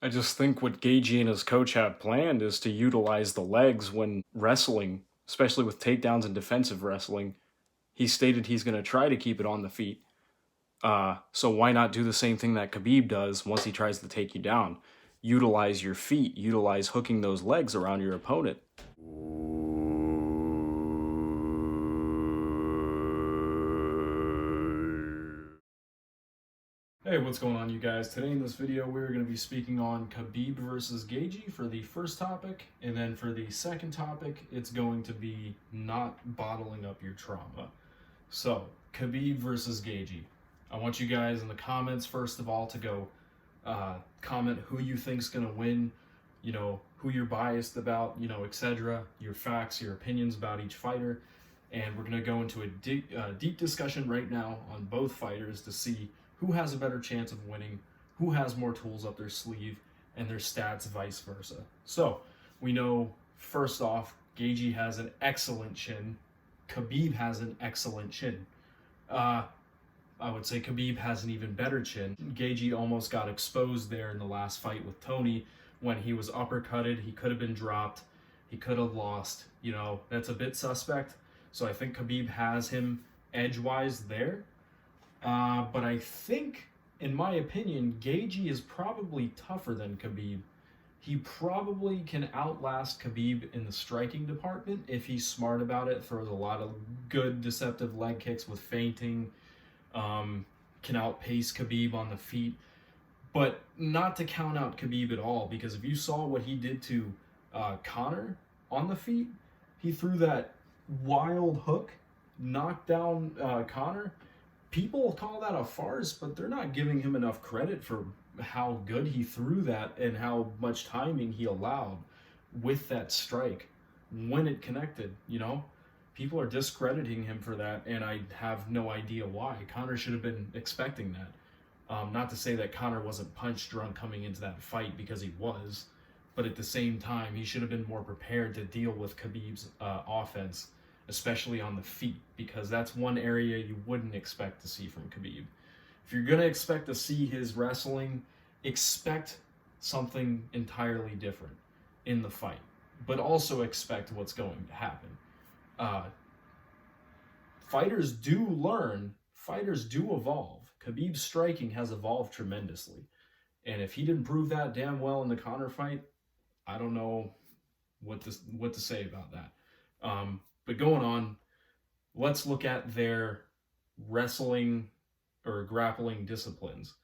I just think what Gaethje and his coach have planned is to utilize the legs when wrestling, especially with takedowns and defensive wrestling. He stated he's going to try to keep it on the feet. So why not do the same thing that Khabib does once he tries to take you down? Utilize your feet, utilize hooking those legs around your opponent. Hey, what's going on, you guys? Today in this video, we're going to be speaking on Khabib versus Gaethje for the first topic, and then for the second topic, it's going to be not bottling up your trauma. So, Khabib versus Gaethje. I want you guys in the comments, first of all, to go comment who you think's going to win, who you're biased about, etc., your facts, your opinions about each fighter. And we're going to go into a deep discussion right now on both fighters to see who has a better chance of winning, who has more tools up their sleeve, and their stats vice versa. So, we know, first off, Gaethje has an excellent chin. Khabib has an excellent chin. I would say Khabib has an even better chin. Gaethje almost got exposed there in the last fight with Tony when he was uppercutted. He could have been dropped. He could have lost. That's a bit suspect. So I think Khabib has him edge-wise there. But I think, in my opinion, Gaethje is probably tougher than Khabib. He probably can outlast Khabib in the striking department if he's smart about it, throws a lot of good deceptive leg kicks with feinting, can outpace Khabib on the feet. But not to count out Khabib at all, because if you saw what he did to Conor on the feet, he threw that wild hook, knocked down Conor. People call that a farce, but they're not giving him enough credit for how good he threw that and how much timing he allowed with that strike when it connected. People are discrediting him for that, and I have no idea why. Conor should have been expecting that. Not to say that Conor wasn't punch drunk coming into that fight, because he was, but at the same time, he should have been more prepared to deal with Khabib's offense, especially on the feet, because that's one area you wouldn't expect to see from Khabib. If you're going to expect to see his wrestling, expect something entirely different in the fight, but also expect what's going to happen. Fighters do learn, fighters do evolve. Khabib's striking has evolved tremendously. And if he didn't prove that damn well in the Conor fight, I don't know what to say about that. But going on, let's look at their wrestling or grappling disciplines.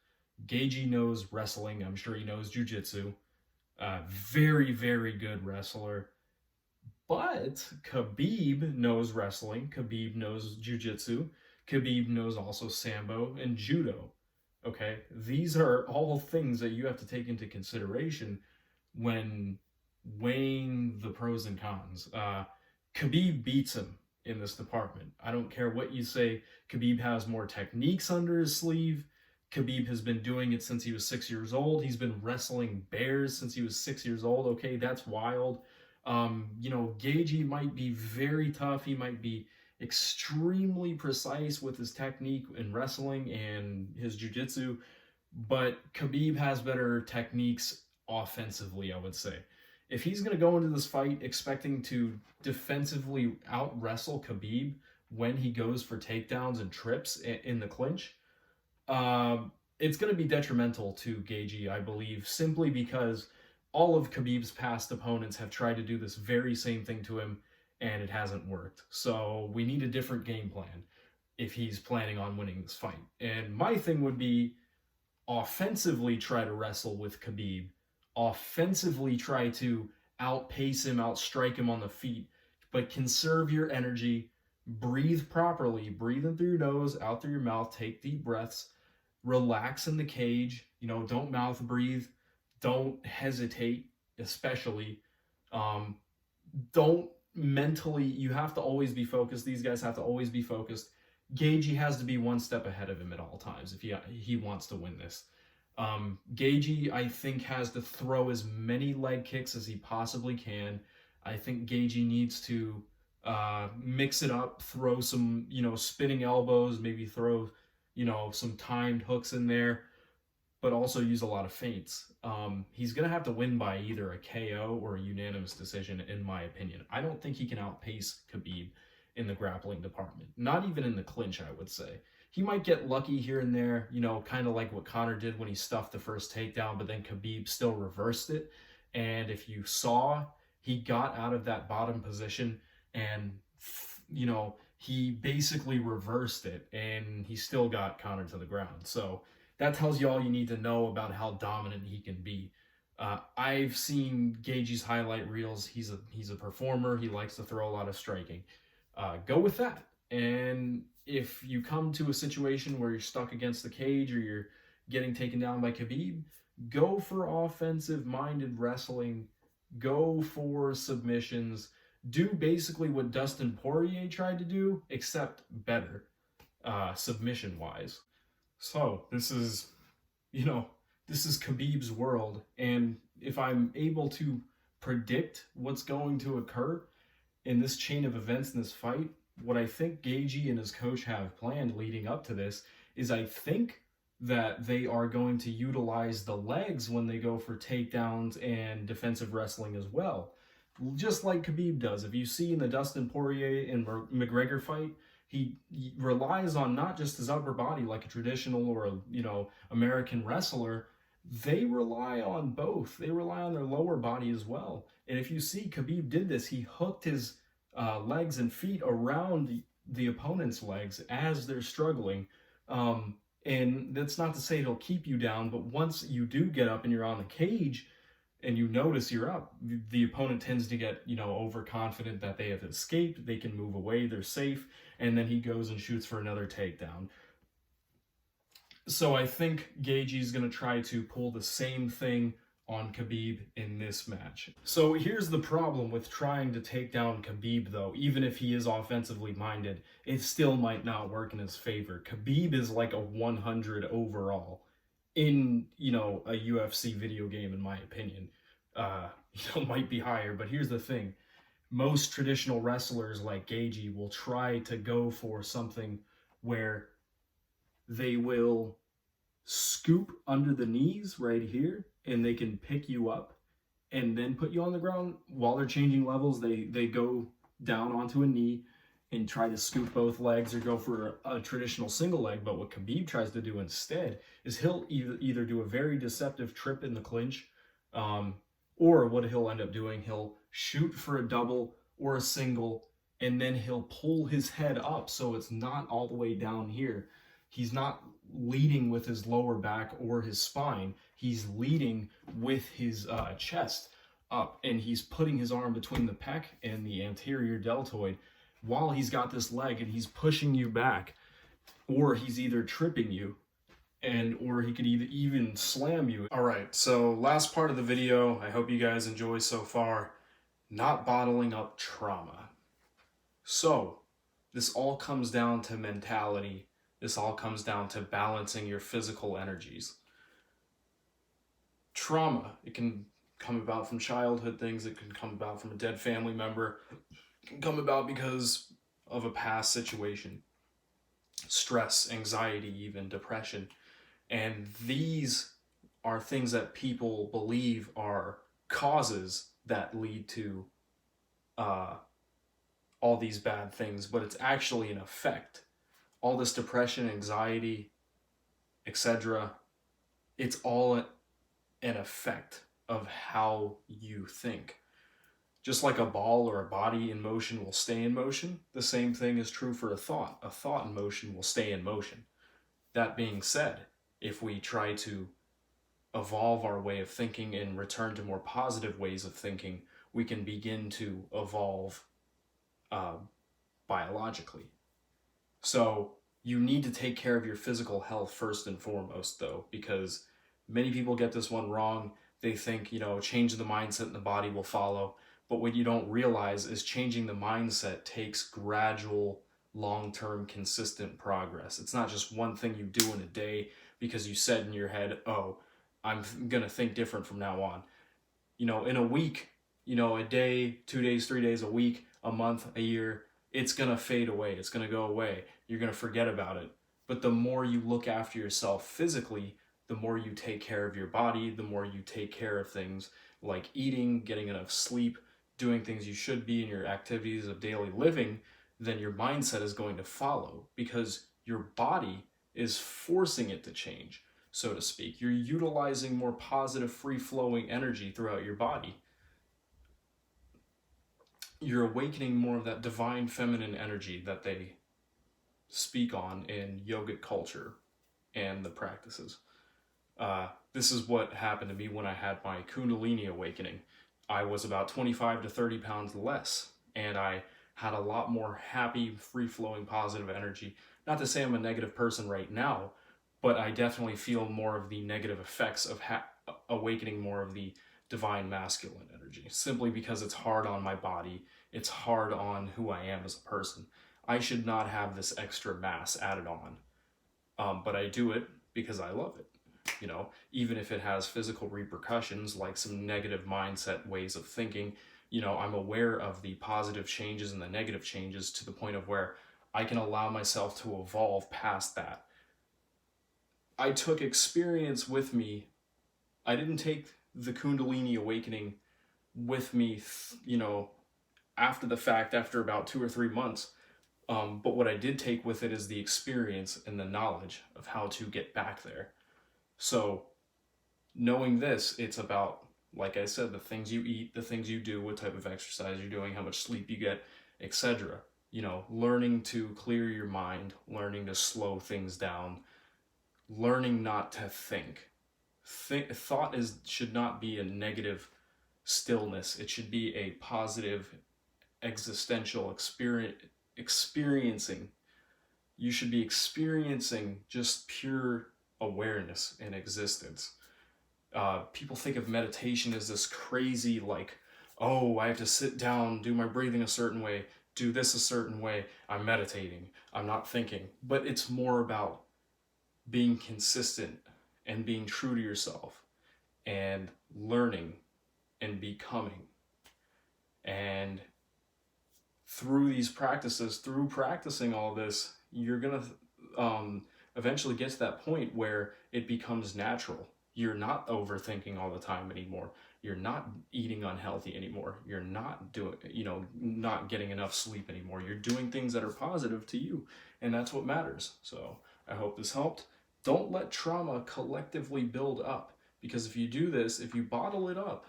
Gaethje knows wrestling. I'm sure he knows jiu-jitsu. Very, very good wrestler. But Khabib knows wrestling. Khabib knows jiu-jitsu. Khabib knows also sambo and judo. Okay? These are all things that you have to take into consideration when weighing the pros and cons. Khabib beats him in this department. I don't care what you say. Khabib has more techniques under his sleeve. Khabib has been doing it since he was 6 years old. He's been wrestling bears since he was 6 years old. Okay, that's wild. Gaethje might be very tough. He might be extremely precise with his technique in wrestling and his jiu-jitsu, but Khabib has better techniques offensively, I would say. If he's going to go into this fight expecting to defensively out-wrestle Khabib when he goes for takedowns and trips in the clinch, it's going to be detrimental to Gaethje, I believe, simply because all of Khabib's past opponents have tried to do this very same thing to him, and it hasn't worked. So we need a different game plan if he's planning on winning this fight. And my thing would be offensively try to wrestle with Khabib, offensively try to outpace him, outstrike him on the feet, but conserve your energy, breathe properly, breathe in through your nose, out through your mouth, take deep breaths, relax in the cage, don't mouth breathe, don't hesitate, especially. Don't mentally, you have to always be focused. These guys have to always be focused. Gaethje has to be one step ahead of him at all times if he wants to win this. Gaethje, I think, has to throw as many leg kicks as he possibly can. I think Gaethje needs to mix it up, throw some, spinning elbows, maybe throw, some timed hooks in there. but also use a lot of feints. He's going to have to win by either a KO or a unanimous decision, in my opinion. I don't think he can outpace Khabib in the grappling department, not even in the clinch, I would say. He might get lucky here and there, you know, kind of like what Conor did when he stuffed the first takedown, but then Khabib still reversed it. And if you saw, he got out of that bottom position and, you know, he basically reversed it and he still got Conor to the ground. So that tells you all you need to know about how dominant he can be. I've seen Gaethje's highlight reels. He's a performer. He likes to throw a lot of striking. Go with that. And if you come to a situation where you're stuck against the cage or you're getting taken down by Khabib, go for offensive-minded wrestling. Go for submissions. Do basically what Dustin Poirier tried to do, except better, submission-wise. So this is, you know, this is Khabib's world. And if I'm able to predict what's going to occur in this chain of events in this fight, what I think Gaethje and his coach have planned leading up to this is I think that they are going to utilize the legs when they go for takedowns and defensive wrestling as well. Just like Khabib does. If you see in the Dustin Poirier and McGregor fight, he relies on not just his upper body like a traditional or a, you know, American wrestler. They rely on both. They rely on their lower body as well. And if you see, Khabib did this. He hooked his legs and feet around the opponent's legs as they're struggling. And that's not to say it'll keep you down, but once you do get up and you're on the cage and you notice you're up, the opponent tends to get, you know, overconfident that they have escaped, they can move away, they're safe, and then he goes and shoots for another takedown. So I think Gaethje's going to try to pull the same thing on Khabib in this match. So here's the problem with trying to take down Khabib, though. Even if he is offensively minded, it still might not work in his favor. Khabib is like a 100 overall in, you know, a UFC video game, in my opinion. Might be higher, but here's the thing. Most traditional wrestlers like Gaethje will try to go for something where they will scoop under the knees right here, and they can pick you up and then put you on the ground. While they're changing levels, they go down onto a knee and try to scoop both legs or go for a traditional single leg. But what Khabib tries to do instead is he'll either do a very deceptive trip in the clinch, or what he'll end up doing, he'll shoot for a double or a single, and then he'll pull his head up so it's not all the way down here. He's not leading with his lower back or his spine. He's leading with his chest up, and he's putting his arm between the pec and the anterior deltoid while he's got this leg, and he's pushing you back, or he's either tripping you, or he could even slam you. All right, so last part of the video, I hope you guys enjoy so far, not bottling up trauma. So this all comes down to mentality. This all comes down to balancing your physical energies. Trauma, it can come about from childhood things, it can come about from a dead family member, it can come about because of a past situation. Stress, anxiety, even depression. And these are things that people believe are causes that lead to all these bad things, but it's actually an effect. All this depression, anxiety, etc., it's all an effect of how you think. Just like a ball or a body in motion will stay in motion, the same thing is true for a thought. A thought in motion will stay in motion. That being said, if we try to evolve our way of thinking and return to more positive ways of thinking, we can begin to evolve biologically. So you need to take care of your physical health first and foremost, though, because many people get this one wrong. They think, change the mindset and the body will follow. But what you don't realize is changing the mindset takes gradual, long-term, consistent progress. It's not just one thing you do in a day because you said in your head, oh, I'm going to think different from now on. In a week, a day, 2 days, 3 days, a week, a month, a year, it's going to fade away. It's going to go away. You're going to forget about it. But the more you look after yourself physically, the more you take care of your body, the more you take care of things like eating, getting enough sleep, doing things you should be in your activities of daily living, then your mindset is going to follow because your body is forcing it to change, so to speak. You're utilizing more positive, free flowing energy throughout your body. You're awakening more of that divine feminine energy that they speak on in yogic culture and the practices. This is what happened to me when I had my Kundalini awakening. I was about 25 to 30 pounds less, and I had a lot more happy, free flowing, positive energy. Not to say I'm a negative person right now, but I definitely feel more of the negative effects of awakening more of the divine masculine energy, simply because it's hard on my body, it's hard on who I am as a person. I should not have this extra mass added on, but I do it because I love it. You know, even if it has physical repercussions like some negative mindset ways of thinking, you know, I'm aware of the positive changes and the negative changes to the point of where I can allow myself to evolve past that. I took experience with me. I didn't take the Kundalini awakening with me, you know, after the fact, after about 2 or 3 months. But what I did take with it is the experience and the knowledge of how to get back there. So knowing this, it's about, like I said, the things you eat, the things you do, what type of exercise you're doing, how much sleep you get, etc. You know, learning to clear your mind, learning to slow things down, learning not to think. Thought should not be a negative stillness. It should be a positive existential experiencing. You should be experiencing just pure awareness in existence. People think of meditation as this crazy, like, oh, I have to sit down, do my breathing a certain way, do this a certain way, I'm meditating, I'm not thinking. But it's more about being consistent and being true to yourself and learning and becoming. And through these practices, through practicing all this, you're going to eventually get to that point where it becomes natural. You're not overthinking all the time anymore. You're not eating unhealthy anymore. You're not doing, you know, not getting enough sleep anymore. You're doing things that are positive to you, and that's what matters. So I hope this helped. Don't let trauma collectively build up, because if you do this, if you bottle it up,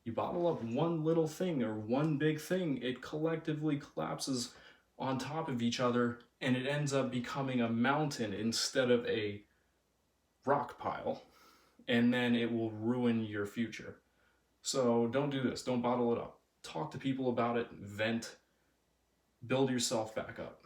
you bottle up one little thing or one big thing, it collectively collapses on top of each other, and it ends up becoming a mountain instead of a rock pile, and then it will ruin your future. So don't do this. Don't bottle it up. Talk to people about it, vent, build yourself back up.